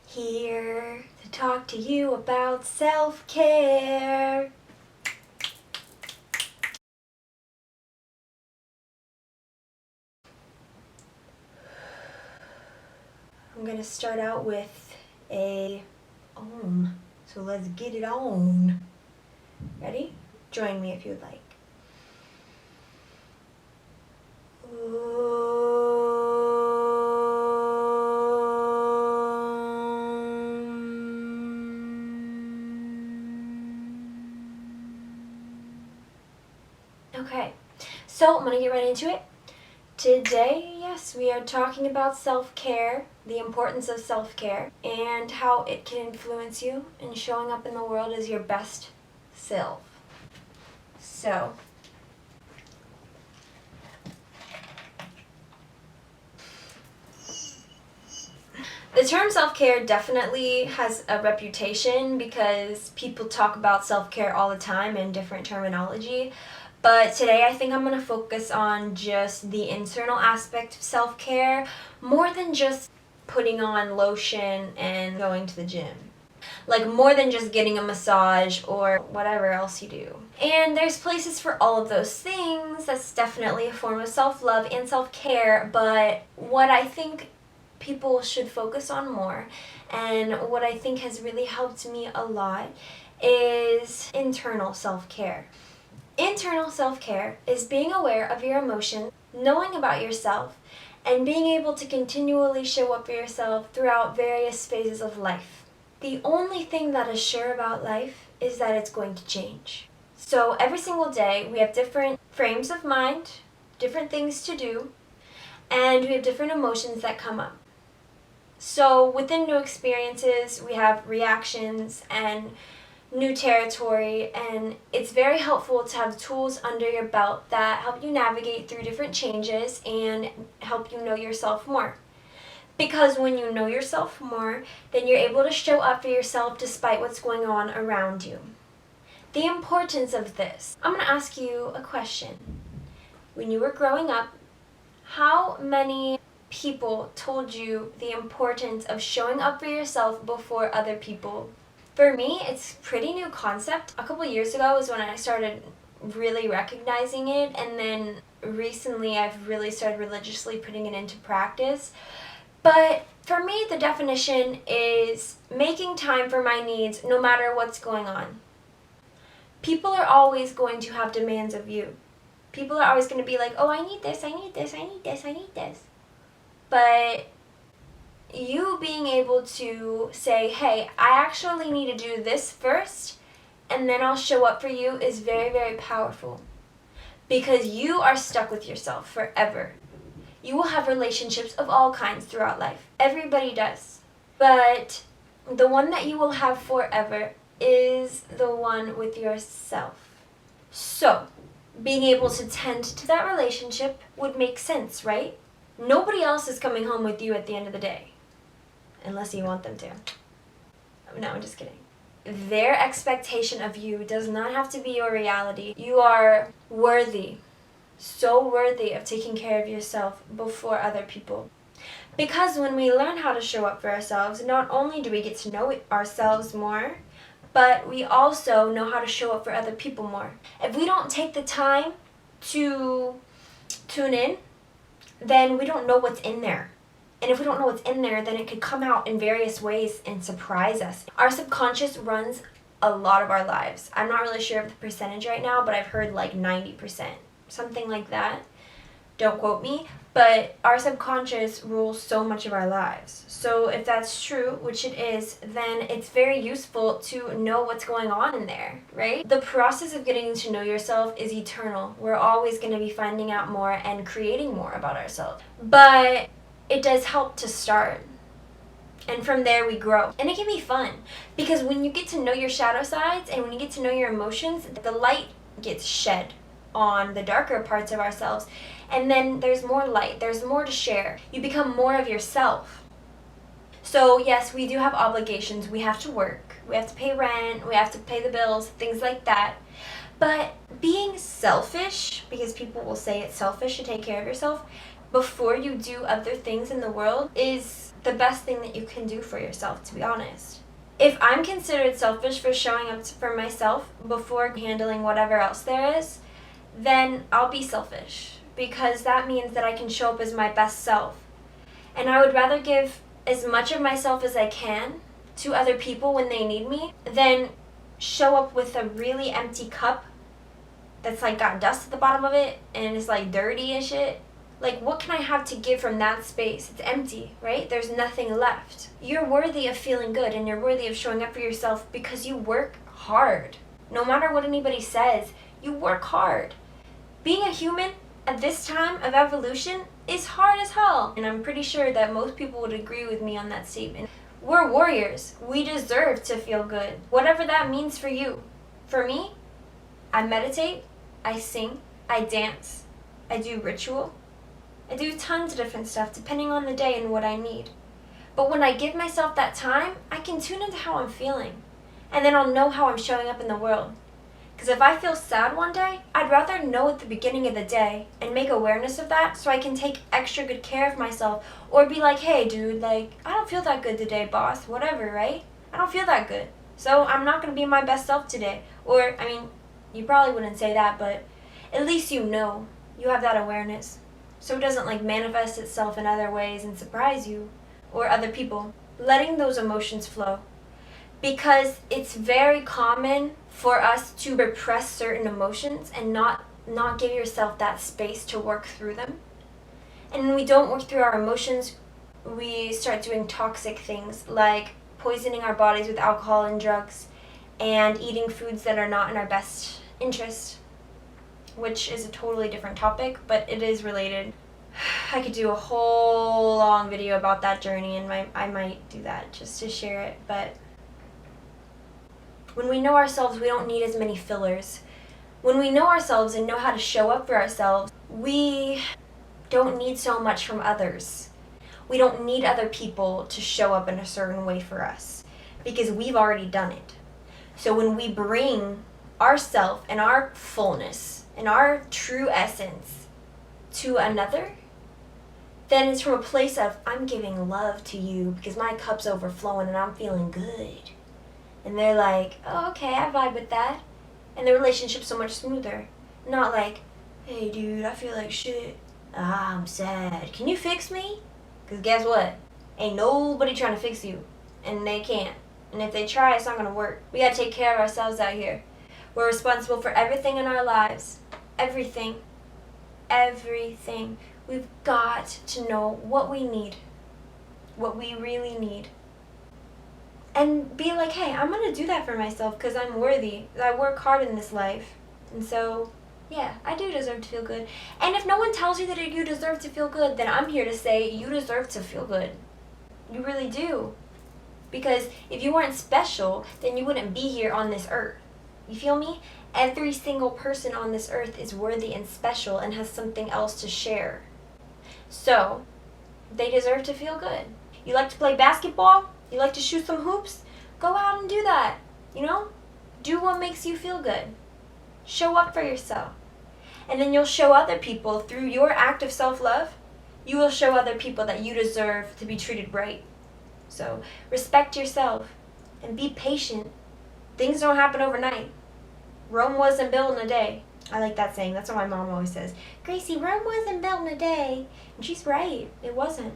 Here to talk to you about self-care. I'm gonna start out with a om. So let's get it on. Ready? Join me if you'd like. Okay, so I'm gonna get right into it. Today, yes, we are talking about self-care, the importance of self-care, and how it can influence you in showing up in the world as your best self. So, the term self-care definitely has a reputation because people talk about self-care all the time in different terminology. But today I think I'm going to focus on just the internal aspect of self-care more than just putting on lotion and going to the gym. Like more than just getting a massage or whatever else you do. And there's places for all of those things. That's definitely a form of self-love and self-care. But what I think people should focus on more, and what I think has really helped me a lot, is internal self-care. Internal self-care is being aware of your emotions, knowing about yourself, and being able to continually show up for yourself throughout various phases of life. The only thing that is sure about life is that it's going to change. So every single day we have different frames of mind, different things to do, and we have different emotions that come up. So within new experiences, we have reactions and new territory, and it's very helpful to have tools under your belt that help you navigate through different changes and help you know yourself more. Because when you know yourself more, then you're able to show up for yourself despite what's going on around you. The importance of this. I'm going to ask you a question. When you were growing up, how many people told you the importance of showing up for yourself before other people? For me, it's a pretty new concept. A couple years ago was when I started really recognizing it, and then recently I've really started religiously putting it into practice. But for me, the definition is making time for my needs no matter what's going on. People are always going to have demands of you. People are always going to be like, oh, I need this, I need this, I need this, I need this. But you being able to say, hey, I actually need to do this first, and then I'll show up for you is very, very powerful. Because you are stuck with yourself forever. You will have relationships of all kinds throughout life. Everybody does. But the one that you will have forever is the one with yourself. So, being able to tend to that relationship would make sense, right? Nobody else is coming home with you at the end of the day. Unless you want them to. No, I'm just kidding. Their expectation of you does not have to be your reality. You are worthy. So worthy of taking care of yourself before other people. Because when we learn how to show up for ourselves, not only do we get to know ourselves more, but we also know how to show up for other people more. If we don't take the time to tune in, then we don't know what's in there. And if we don't know what's in there, then it could come out in various ways and surprise us. Our subconscious runs a lot of our lives. I'm not really sure of the percentage right now, but I've heard like 90%. Something like that. Don't quote me. But our subconscious rules so much of our lives. So if that's true, which it is, then it's very useful to know what's going on in there, right? The process of getting to know yourself is eternal. We're always going to be finding out more and creating more about ourselves. But it does help to start. And from there we grow. And it can be fun. Because when you get to know your shadow sides and when you get to know your emotions, the light gets shed on the darker parts of ourselves. And then there's more light. There's more to share. You become more of yourself. So yes, we do have obligations. We have to work. We have to pay rent. We have to pay the bills. Things like that. But being selfish, because people will say it's selfish to take care of yourself, before you do other things in the world is the best thing that you can do for yourself, to be honest. If I'm considered selfish for showing up for myself before handling whatever else there is, then I'll be selfish, because that means that I can show up as my best self. And I would rather give as much of myself as I can to other people when they need me than show up with a really empty cup that's like got dust at the bottom of it and it's like dirty and shit. Like, what can I have to give from that space? It's empty, right? There's nothing left. You're worthy of feeling good, and you're worthy of showing up for yourself because you work hard. No matter what anybody says, you work hard. Being a human at this time of evolution is hard as hell. And I'm pretty sure that most people would agree with me on that statement. We're warriors. We deserve to feel good. Whatever that means for you. For me, I meditate, I sing, I dance, I do ritual. I do tons of different stuff depending on the day and what I need. But when I give myself that time, I can tune into how I'm feeling. And then I'll know how I'm showing up in the world. Because if I feel sad one day, I'd rather know at the beginning of the day and make awareness of that so I can take extra good care of myself. Or be like, hey dude, like, I don't feel that good today, boss, whatever, right? I don't feel that good. So I'm not going to be my best self today. Or, I mean, you probably wouldn't say that, but at least you know. You have that awareness. So it doesn't like manifest itself in other ways and surprise you or other people. Letting those emotions flow. Because it's very common for us to repress certain emotions and not give yourself that space to work through them. And when we don't work through our emotions, we start doing toxic things like poisoning our bodies with alcohol and drugs and eating foods that are not in our best interest, which is a totally different topic, but it is related. I could do a whole long video about that journey, and I might do that just to share it, but when we know ourselves, we don't need as many fillers. When we know ourselves and know how to show up for ourselves, we don't need so much from others. We don't need other people to show up in a certain way for us because we've already done it. So when we bring ourself and our fullness and our true essence to another, then it's from a place of, I'm giving love to you because my cup's overflowing and I'm feeling good. And they're like, oh, okay, I vibe with that. And the relationship's so much smoother. Not like, hey dude, I feel like shit. I'm sad. Can you fix me? Because guess what? Ain't nobody trying to fix you. And they can't. And if they try, it's not going to work. We got to take care of ourselves out here. We're responsible for everything in our lives. Everything. Everything. We've got to know what we need. What we really need. And be like, hey, I'm going to do that for myself because I'm worthy. I work hard in this life. And so, yeah, I do deserve to feel good. And if no one tells you that you deserve to feel good, then I'm here to say you deserve to feel good. You really do. Because if you weren't special, then you wouldn't be here on this earth. You feel me? Every single person on this earth is worthy and special and has something else to share. So, they deserve to feel good. You like to play basketball? You like to shoot some hoops? Go out and do that. You know? Do what makes you feel good. Show up for yourself. And then you'll show other people through your act of self-love. You will show other people that you deserve to be treated right. So respect yourself and be patient. Things don't happen overnight. Rome wasn't built in a day. I like that saying. That's what my mom always says. Gracie, Rome wasn't built in a day. And she's right. It wasn't.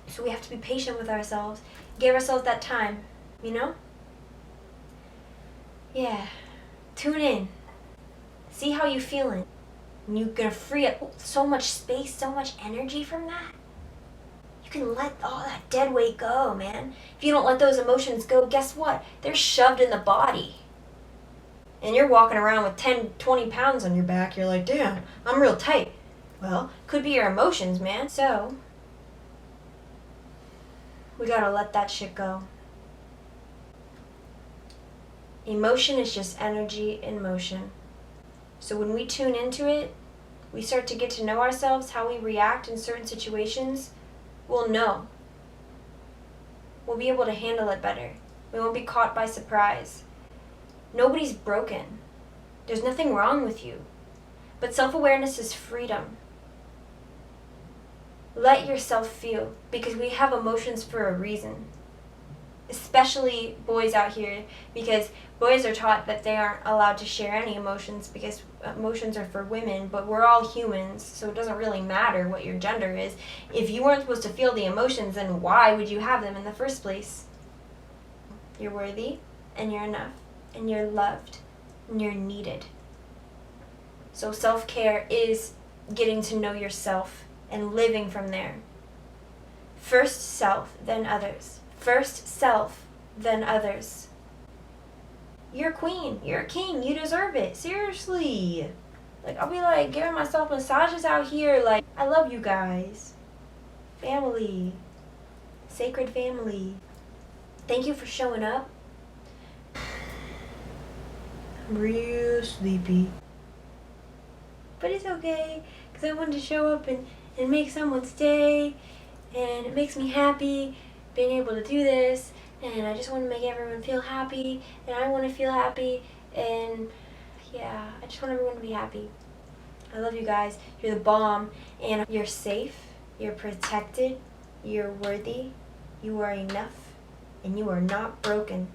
So we have to be patient with ourselves. Give ourselves that time. You know? Yeah. Tune in. See how you're feeling. And you're going to free up so much space, so much energy from that. You can let all that dead weight go, man. If you don't let those emotions go, guess what? They're shoved in the body. And you're walking around with 10, 20 pounds on your back. You're like, damn, I'm real tight. Well, could be your emotions, man. So, we gotta let that shit go. Emotion is just energy in motion. So when we tune into it, we start to get to know ourselves, how we react in certain situations. We'll know. We'll be able to handle it better. We won't be caught by surprise. Nobody's broken. There's nothing wrong with you. But self-awareness is freedom. Let yourself feel, because we have emotions for a reason. Especially boys out here, because boys are taught that they aren't allowed to share any emotions because emotions are for women, but we're all humans, so it doesn't really matter what your gender is. If you weren't supposed to feel the emotions, then why would you have them in the first place? You're worthy, and you're enough, and you're loved, and you're needed. So self-care is getting to know yourself and living from there. First self, then others. First self, then others. You're a queen. You're a king. You deserve it. Seriously. Like, I'll be like giving myself massages out here. Like, I love you guys. Family. Sacred family. Thank you for showing up. I'm real sleepy. But it's okay, because I wanted to show up and make someone's day. And it makes me happy being able to do this, and I just want to make everyone feel happy, and I want to feel happy, and yeah, I just want everyone to be happy. I love you guys. You're the bomb, and you're safe, you're protected, you're worthy, you are enough, and you are not broken.